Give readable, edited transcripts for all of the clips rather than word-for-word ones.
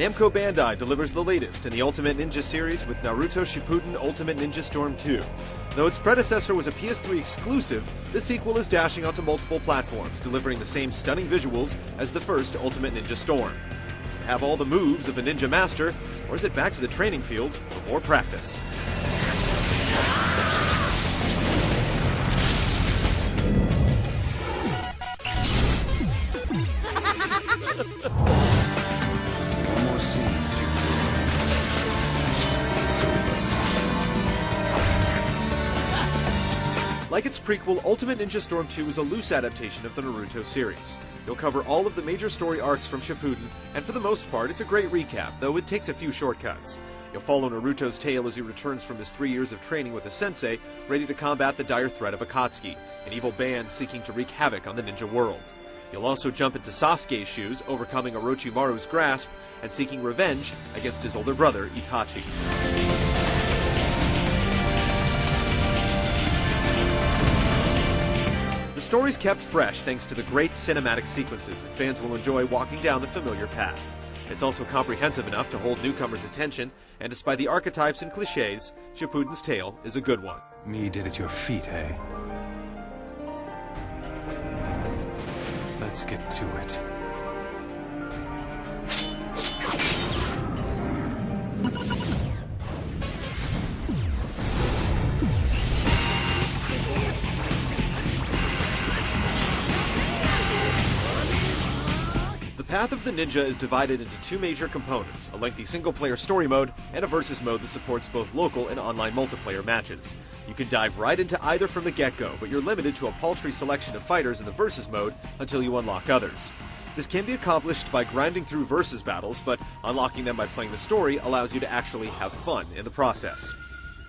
Namco Bandai delivers the latest in the Ultimate Ninja series with Naruto Shippuden Ultimate Ninja Storm 2. Though its predecessor was a PS3 exclusive, the sequel is dashing onto multiple platforms, delivering the same stunning visuals as the first Ultimate Ninja Storm. Does it have all the moves of a ninja master, or is it back to the training field for more practice? Like its prequel, Ultimate Ninja Storm 2 is a loose adaptation of the Naruto series. You'll cover all of the major story arcs from Shippuden, and for the most part, it's a great recap, though it takes a few shortcuts. You'll follow Naruto's tale as he returns from his 3 years of training with a sensei, ready to combat the dire threat of Akatsuki, an evil band seeking to wreak havoc on the ninja world. You'll also jump into Sasuke's shoes, overcoming Orochimaru's grasp, and seeking revenge against his older brother, Itachi. The story's kept fresh thanks to the great cinematic sequences, and fans will enjoy walking down the familiar path. It's also comprehensive enough to hold newcomers' attention, and despite the archetypes and cliches, Shippuden's tale is a good one. Me did at your feet, eh? Let's get to it. The path of the ninja is divided into two major components, a lengthy single-player story mode and a versus mode that supports both local and online multiplayer matches. You can dive right into either from the get-go, but you're limited to a paltry selection of fighters in the versus mode until you unlock others. This can be accomplished by grinding through versus battles, but unlocking them by playing the story allows you to actually have fun in the process.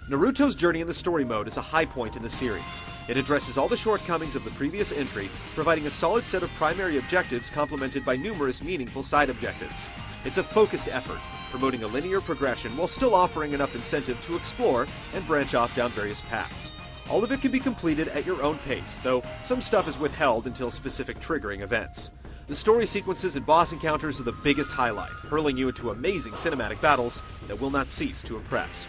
Naruto's journey in the story mode is a high point in the series. It addresses all the shortcomings of the previous entry, providing a solid set of primary objectives complemented by numerous meaningful side objectives. It's a focused effort, promoting a linear progression while still offering enough incentive to explore and branch off down various paths. All of it can be completed at your own pace, though some stuff is withheld until specific triggering events. The story sequences and boss encounters are the biggest highlight, hurling you into amazing cinematic battles that will not cease to impress.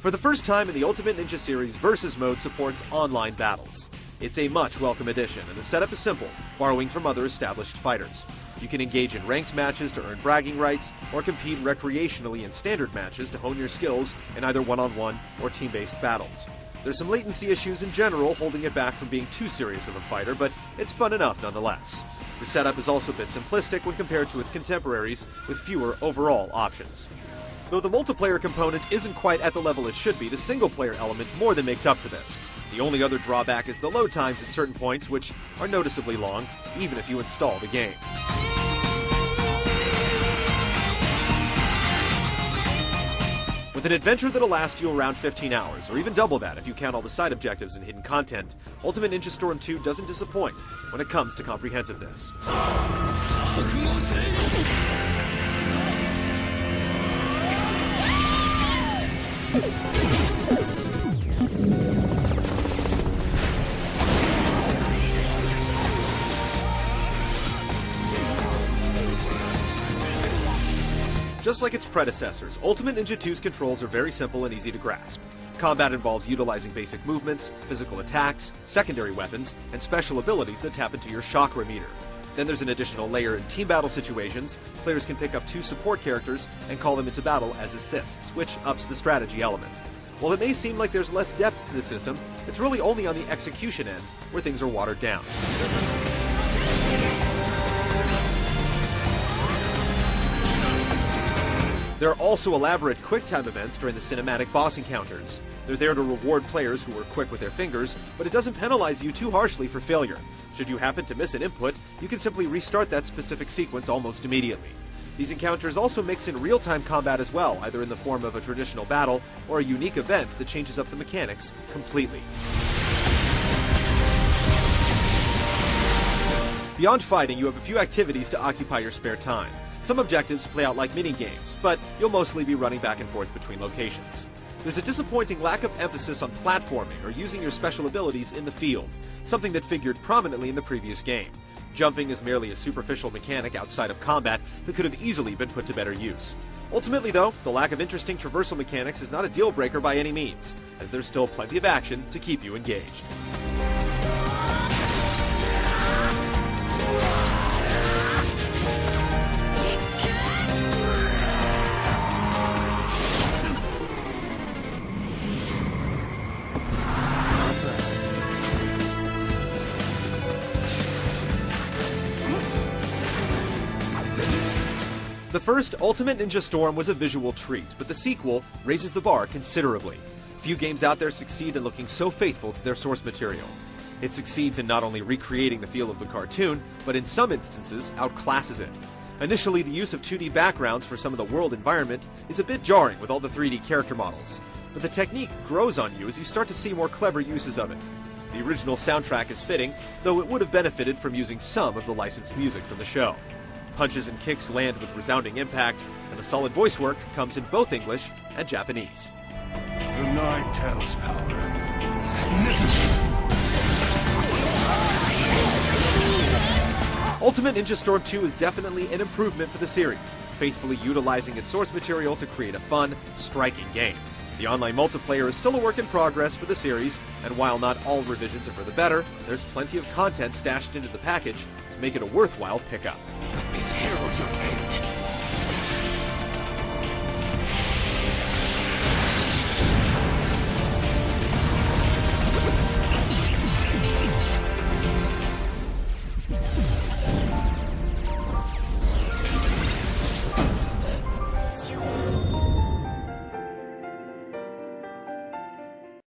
For the first time in the Ultimate Ninja series, Versus Mode supports online battles. It's a much welcome addition, and the setup is simple, borrowing from other established fighters. You can engage in ranked matches to earn bragging rights, or compete recreationally in standard matches to hone your skills in either one-on-one or team-based battles. There's some latency issues in general holding it back from being too serious of a fighter, but it's fun enough nonetheless. The setup is also a bit simplistic when compared to its contemporaries, with fewer overall options. Though the multiplayer component isn't quite at the level it should be, the single-player element more than makes up for this. The only other drawback is the load times at certain points, which are noticeably long, even if you install the game. With an adventure that'll last you around 15 hours, or even double that if you count all the side objectives and hidden content, Ultimate Ninja Storm 2 doesn't disappoint when it comes to comprehensiveness. Just like its predecessors, Ultimate Ninja 2's controls are very simple and easy to grasp. Combat involves utilizing basic movements, physical attacks, secondary weapons, and special abilities that tap into your chakra meter. Then there's an additional layer in team battle situations. Players can pick up 2 support characters and call them into battle as assists, which ups the strategy element. While it may seem like there's less depth to the system, it's really only on the execution end where things are watered down. There are also elaborate quick-time events during the cinematic boss encounters. They're there to reward players who are quick with their fingers, but it doesn't penalize you too harshly for failure. Should you happen to miss an input, you can simply restart that specific sequence almost immediately. These encounters also mix in real-time combat as well, either in the form of a traditional battle or a unique event that changes up the mechanics completely. Beyond fighting, you have a few activities to occupy your spare time. Some objectives play out like mini-games, but you'll mostly be running back and forth between locations. There's a disappointing lack of emphasis on platforming or using your special abilities in the field, something that figured prominently in the previous game. Jumping is merely a superficial mechanic outside of combat that could have easily been put to better use. Ultimately, though, the lack of interesting traversal mechanics is not a deal breaker by any means, as there's still plenty of action to keep you engaged. The first Ultimate Ninja Storm was a visual treat, but the sequel raises the bar considerably. Few games out there succeed in looking so faithful to their source material. It succeeds in not only recreating the feel of the cartoon, but in some instances outclasses it. Initially, the use of 2D backgrounds for some of the world environment is a bit jarring with all the 3D character models, but the technique grows on you as you start to see more clever uses of it. The original soundtrack is fitting, though it would have benefited from using some of the licensed music from the show. Punches and kicks land with resounding impact, and the solid voice work comes in both English and Japanese. The Nine Tails power. Magnificent! Ultimate Ninja Storm 2 is definitely an improvement for the series, faithfully utilizing its source material to create a fun, striking game. The online multiplayer is still a work in progress for the series, and while not all revisions are for the better, there's plenty of content stashed into the package to make it a worthwhile pickup. These heroes are